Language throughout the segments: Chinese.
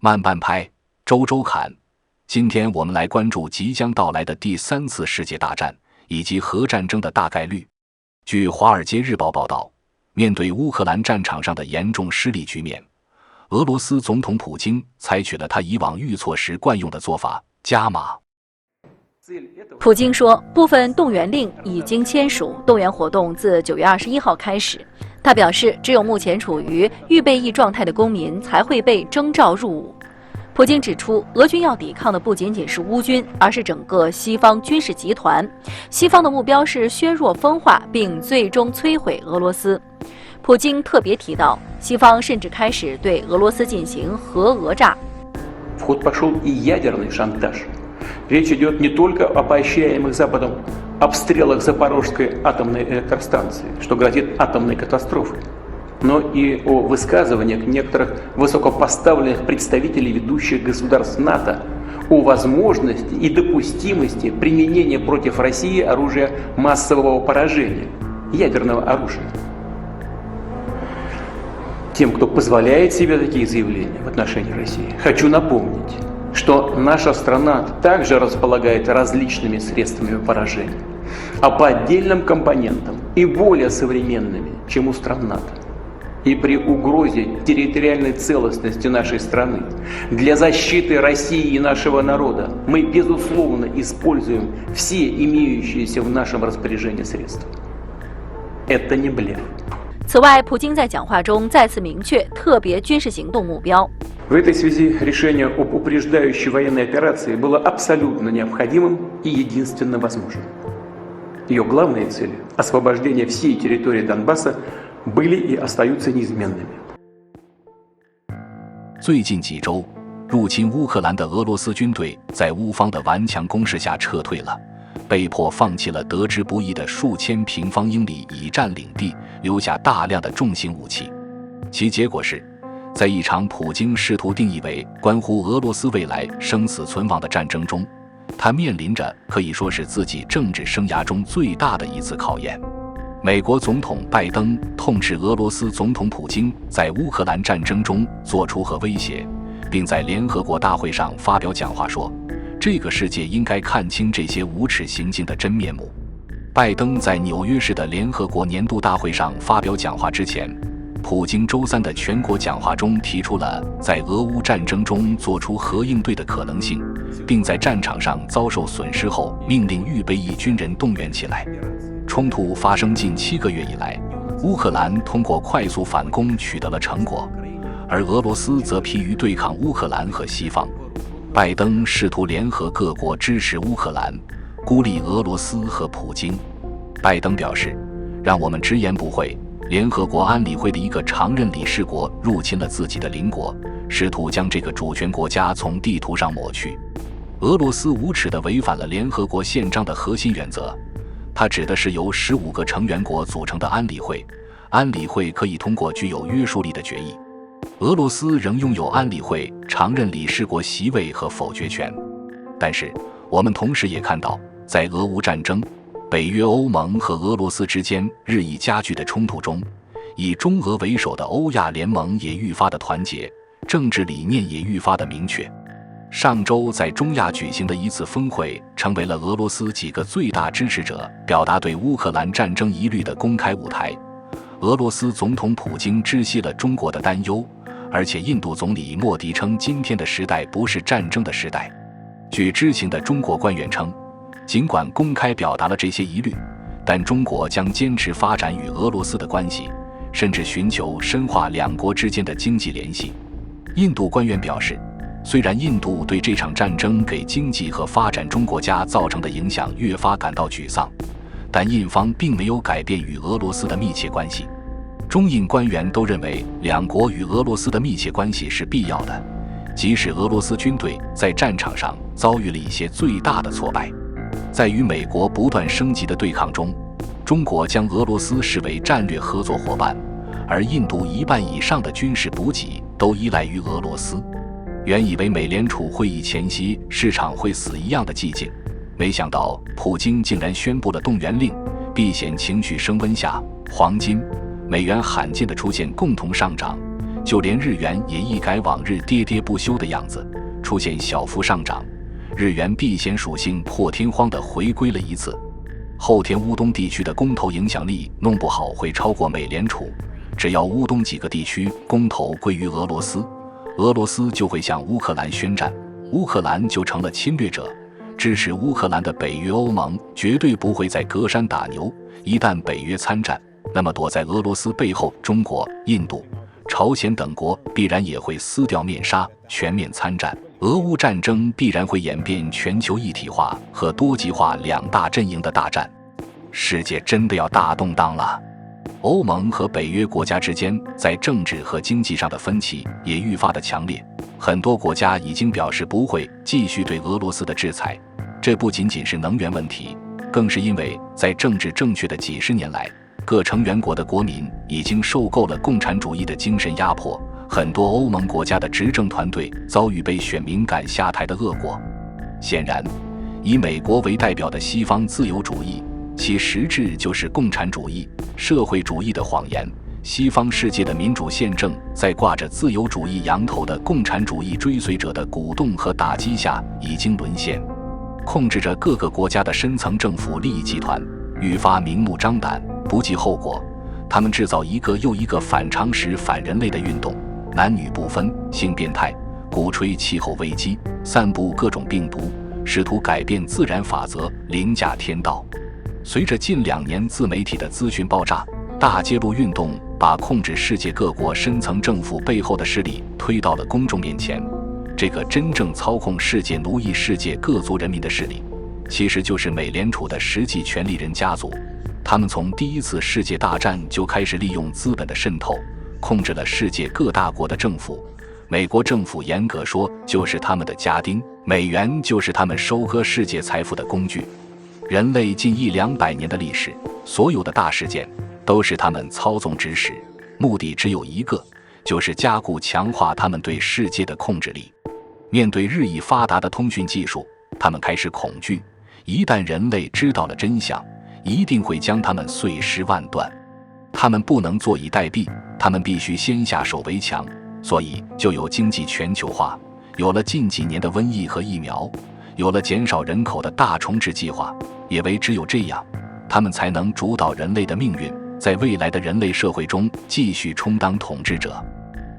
慢半拍，周周侃。今天我们来关注即将到来的第3次世界大战以及核战争的大概率。据《华尔街日报》报道，面对乌克兰战场上的严重失利局面，俄罗斯总统普京采取了他以往遇挫时惯用的做法，加码。普京说，部分动员令已经签署，动员活动自9月21号开始。他表示，只有目前处于预备役状态的公民才会被征召入伍。普京指出，俄军要抵抗的不仅仅是乌军，而是整个西方军事集团。西方的目标是削弱、分化，并最终摧毁俄罗斯。普京特别提到，西方甚至开始对俄罗斯进行核讹诈。В ход пошел и ядерный шантаж. Речь идет не только о поощряемых Западом обстрелах Запорожской атомной электростанции, что грозит атомной катастрофой, но и о высказываниях некоторых высокопоставленных представителей ведущих государств НАТО о возможности и допустимости применения против России оружия массового поражения, ядерного оружия. Тем, кто позволяет себе такие заявления в отношении России, хочу напомнить, что наша страна также располагает различными средствами поражения, а по отдельным компонентам и более современными, чем у стран НАТО. И при угрозе территориальной целостности нашей страны для защиты России и нашего народа мы, безусловно, используем все имеющиеся в нашем распоряжении средства. Это не блеф. 此外，普京在讲话中再次明确特别军事行动目标。В этой связи решение об упреждающей военной операции было абсолютно необходимым и единственно возможным. Ее главные цели – освобождение всей территории Донбасса – были и остаются неизменными. 最近几周，入侵乌克兰的俄罗斯军队在乌方的顽强攻势下撤退了，被迫放弃了得之不易的数千平方英里已占领地，留下大量的重型武器。其结果是，在一场普京试图定义为关乎俄罗斯未来生死存亡的战争中，他面临着可以说是自己政治生涯中最大的一次考验。美国总统拜登痛斥俄罗斯总统普京在乌克兰战争中做出核威胁，并在联合国大会上发表讲话说，这个世界应该看清这些无耻行径的真面目。拜登在纽约市的联合国年度大会上发表讲话之前，普京周3的全国讲话中提出了在俄乌战争中做出核应对的可能性，并在战场上遭受损失后命令预备役军人动员起来。冲突发生近7个月以来，乌克兰通过快速反攻取得了成果，而俄罗斯则疲于对抗乌克兰和西方。拜登试图联合各国支持乌克兰，孤立俄罗斯和普京。拜登表示，让我们直言不讳，联合国安理会的一个常任理事国入侵了自己的邻国，试图将这个主权国家从地图上抹去。俄罗斯无耻地违反了联合国宪章的核心原则，它指的是由15个成员国组成的安理会，安理会可以通过具有约束力的决议。俄罗斯仍拥有安理会常任理事国席位和否决权。但是，我们同时也看到，在俄乌战争、北约欧盟和俄罗斯之间日益加剧的冲突中，以中俄为首的欧亚联盟也愈发的团结，政治理念也愈发的明确。上周在中亚举行的一次峰会，成为了俄罗斯几个最大支持者表达对乌克兰战争疑虑的公开舞台。俄罗斯总统普京知悉了中国的担忧，而且印度总理莫迪称，今天的时代不是战争的时代。据知情的中国官员称，尽管公开表达了这些疑虑，但中国将坚持发展与俄罗斯的关系，甚至寻求深化两国之间的经济联系。印度官员表示，虽然印度对这场战争给经济和发展中国家造成的影响越发感到沮丧，但印方并没有改变与俄罗斯的密切关系。中印官员都认为，两国与俄罗斯的密切关系是必要的，即使俄罗斯军队在战场上遭遇了一些最大的挫败。在与美国不断升级的对抗中，中国将俄罗斯视为战略合作伙伴，而印度1半以上的军事补给都依赖于俄罗斯。原以为美联储会议前夕市场会死一样的寂静，没想到普京竟然宣布了动员令，避险情绪升温下，黄金、美元罕见的出现共同上涨，就连日元也一改往日跌跌不休的样子，出现小幅上涨，日元避险属性破天荒地回归了一次。后天乌东地区的公投影响力弄不好会超过美联储，只要乌东几个地区公投归于俄罗斯，俄罗斯就会向乌克兰宣战，乌克兰就成了侵略者。支持乌克兰的北约欧盟绝对不会再隔山打牛，一旦北约参战，那么躲在俄罗斯背后中国、印度、朝鲜等国必然也会撕掉面纱，全面参战。俄乌战争必然会演变全球一体化和多极化两大阵营的大战，世界真的要大动荡了。欧盟和北约国家之间在政治和经济上的分歧也愈发的强烈，很多国家已经表示不会继续对俄罗斯的制裁。这不仅仅是能源问题，更是因为在政治正确的几十年来，各成员国的国民已经受够了共产主义的精神压迫，很多欧盟国家的执政团队遭遇被选民赶下台的恶果。显然，以美国为代表的西方自由主义，其实质就是共产主义、社会主义的谎言。西方世界的民主宪政在挂着自由主义羊头的共产主义追随者的鼓动和打击下已经沦陷，控制着各个国家的深层政府利益集团愈发明目张胆，不计后果。他们制造一个又一个反常识、反人类的运动，男女不分、性变态，鼓吹气候危机，散布各种病毒，试图改变自然法则，凌驾天道。随着近2年自媒体的资讯爆炸，大揭露运动把控制世界各国深层政府背后的势力推到了公众面前。这个真正操控世界、奴役世界各族人民的势力，其实就是美联储的实际权力人家族。他们从第一次世界大战就开始利用资本的渗透，控制了世界各大国的政府。美国政府严格说就是他们的家丁，美元就是他们收割世界财富的工具。人类近100-200年的历史，所有的大事件都是他们操纵指使，目的只有一个，就是加固强化他们对世界的控制力。面对日益发达的通讯技术，他们开始恐惧，一旦人类知道了真相，一定会将他们碎尸万段。他们不能坐以待毙，他们必须先下手为强，所以就有经济全球化，有了近几年的瘟疫和疫苗，有了减少人口的大重置计划，也为只有这样，他们才能主导人类的命运，在未来的人类社会中继续充当统治者。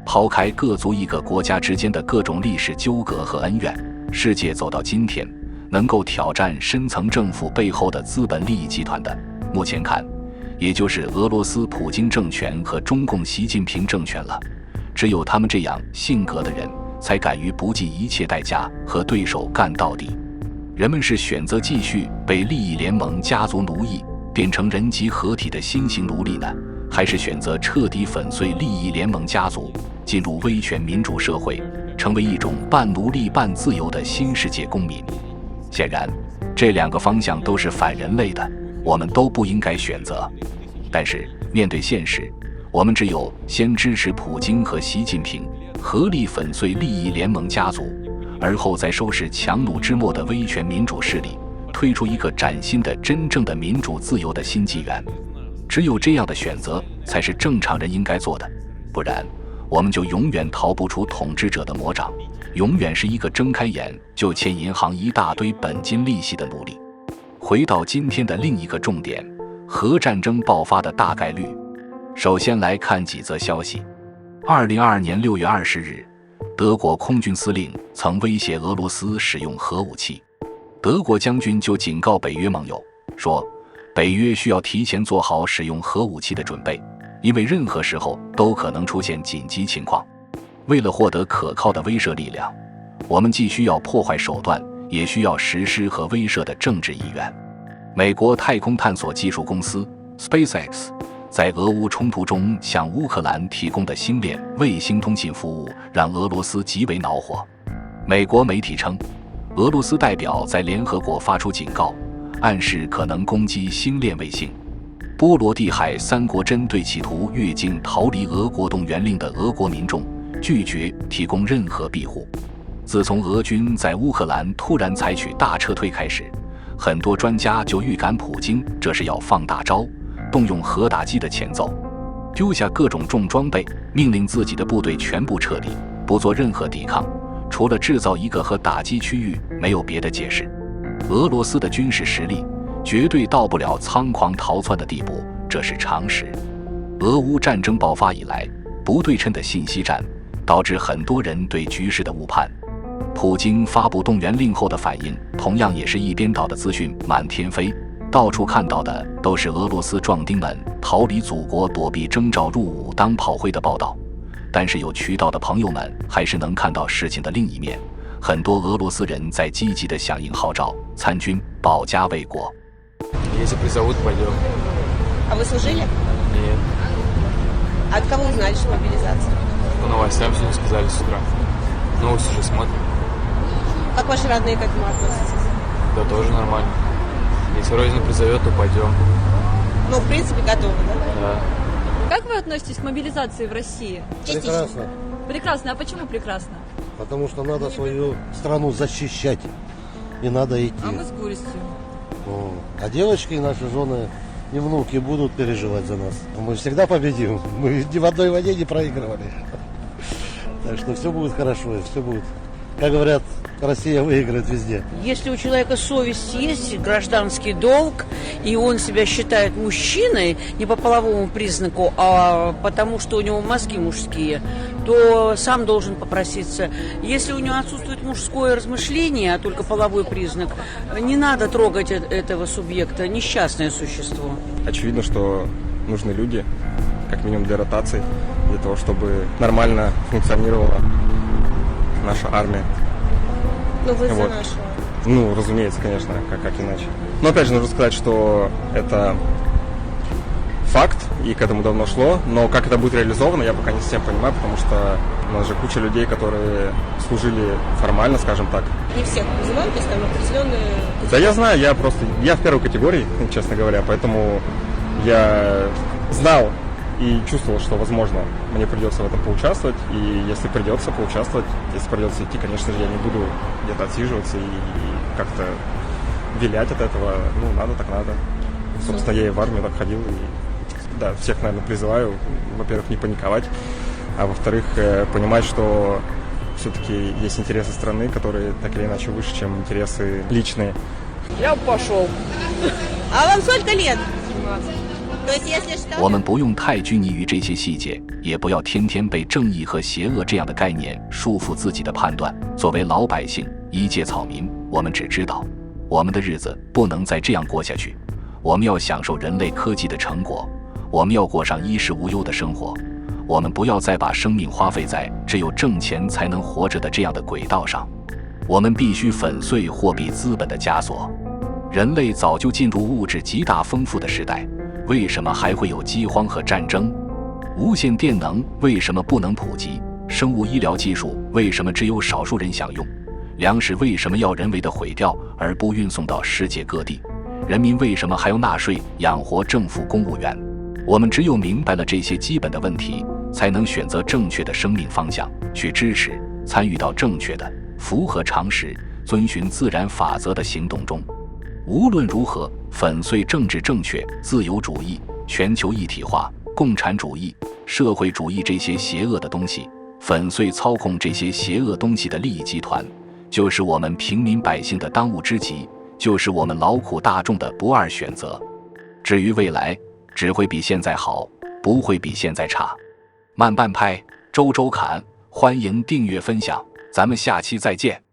抛开各族一个国家之间的各种历史纠葛和恩怨，世界走到今天，能够挑战深层政府背后的资本利益集团的，目前看，也就是俄罗斯普京政权和中共习近平政权了。只有他们这样性格的人，才敢于不计一切代价和对手干到底。人们是选择继续被利益联盟家族奴役，变成人机合体的新型奴隶呢，还是选择彻底粉碎利益联盟家族，进入威权民主社会，成为一种半奴隶半自由的新世界公民？显然，这2个方向都是反人类的，我们都不应该选择。但是，面对现实，我们只有先支持普京和习近平，合力粉碎利益联盟家族，而后再收拾强弩之末的威权民主势力，推出一个崭新的真正的民主自由的新纪元。只有这样的选择才是正常人应该做的，不然我们就永远逃不出统治者的魔掌，永远是一个睁开眼就欠银行一大堆本金利息的奴隶。回到今天的另一个重点，核战争爆发的大概率。首先来看几则消息。2022年6月20日，德国空军司令曾威胁俄罗斯使用核武器。德国将军就警告北约盟友说，北约需要提前做好使用核武器的准备，因为任何时候都可能出现紧急情况。为了获得可靠的威慑力量，我们既需要破坏手段，也需要实施和威慑的政治意愿。美国太空探索技术公司 SpaceX 在俄乌冲突中向乌克兰提供的星链卫星通信服务，让俄罗斯极为恼火。美国媒体称，俄罗斯代表在联合国发出警告，暗示可能攻击星链卫星。波罗的海3国针对企图越境逃离俄国动员令的俄国民众，拒绝提供任何庇护。自从俄军在乌克兰突然采取大撤退开始，很多专家就预感普京这是要放大招，动用核打击的前奏。丢下各种重装备，命令自己的部队全部撤离，不做任何抵抗，除了制造一个和打击区域，没有别的解释。俄罗斯的军事实力绝对到不了仓皇逃窜的地步，这是常识。俄乌战争爆发以来，不对称的信息战导致很多人对局势的误判。普京发布动员令后的反应，同样也是一边倒的资讯满天飞，到处看到的都是俄罗斯壮丁们逃离祖国、躲避征召入伍当炮灰的报道。但是有渠道的朋友们还是能看到事情的另一面，很多俄罗斯人在积极地响应号召，参军保家卫国。Если призовут, пойдем. А вы служили? Нет. А от кого узнали, что мобилизация? По новостям сегодня сказали с утра. Новости уже смотрим. Как ваши родные к этому относятся? Да тоже нормально. Если Родина призовет, то пойдем. Ну, в принципе, готовы, да? Да. Как вы относитесь к мобилизации в России? Прекрасно. Прекрасно. А почему прекрасно? Потому что надо свою страну защищать. И надо идти. А мы с горестью. А девочки и наши жены и внуки будут переживать за нас. Мы всегда победим. Мы ни в одной войне не проигрывали. Так что все будет хорошо, все будет. Как говорят, Россия выиграет везде. Если у человека совесть есть, гражданский долг, и он себя считает мужчиной не по половому признаку, а потому что у него мозги мужские, то сам должен попроситься. Если у него отсутствует мужское размышление, а только половой признак, не надо трогать этого субъекта, несчастное существо. Очевидно, что нужны люди, как минимум для ротации, для того, чтобы нормально функционировала наша армия. Ну, вы за Вот. нашего. Ну, разумеется, конечно, как иначе. Но опять же нужно сказать, что это факт, и к этому давно шло, но как это будет реализовано, я пока не совсем понимаю, потому что у нас же куча людей, которые служили формально, скажем так. Не всех вызывают, то есть там определенные... Да я знаю, я в первой категории, честно говоря, поэтому я знал и чувствовал, что, возможно, мне придется в этом поучаствовать, и если придется поучаствовать, если придется идти, конечно же, я не буду где-то отсиживаться и как-то вилять от этого, ну, надо так надо. Собственно, я и в армию так ходил, и, да, всех, наверное, призываю, во-первых, не паниковать, а во-вторых, понимать, что все-таки есть интересы страны, которые так или иначе выше, чем интересы личные. Я пошел. А вам сколько лет? 17. То есть, если что... 我们不用太拘泥于这些细节，也不要天天被正义和邪恶这样的概念束缚自己的判断。作为老百姓，一介草民，我们只知道，我们的日子不能再这样过下去。我们要享受人类科技的成果，我们要过上衣食无忧的生活。我们不要再把生命花费在只有挣钱才能活着的这样的轨道上。我们必须粉碎货币资本的枷锁。人类早就进入物质极大丰富的时代，为什么还会有饥荒和战争？无线电能为什么不能普及？生物医疗技术为什么只有少数人享用？粮食为什么要人为的毁掉而不运送到世界各地？人民为什么还要纳税养活政府公务员？我们只有明白了这些基本的问题，才能选择正确的生命方向，去支持参与到正确的、符合常识、遵循自然法则的行动中。无论如何，粉碎政治正确、自由主义、全球一体化、共产主义、社会主义这些邪恶的东西，粉碎操控这些邪恶东西的利益集团，就是我们平民百姓的当务之急，就是我们劳苦大众的不二选择。至于未来，只会比现在好，不会比现在差。慢半拍，周周侃，欢迎订阅分享，咱们下期再见。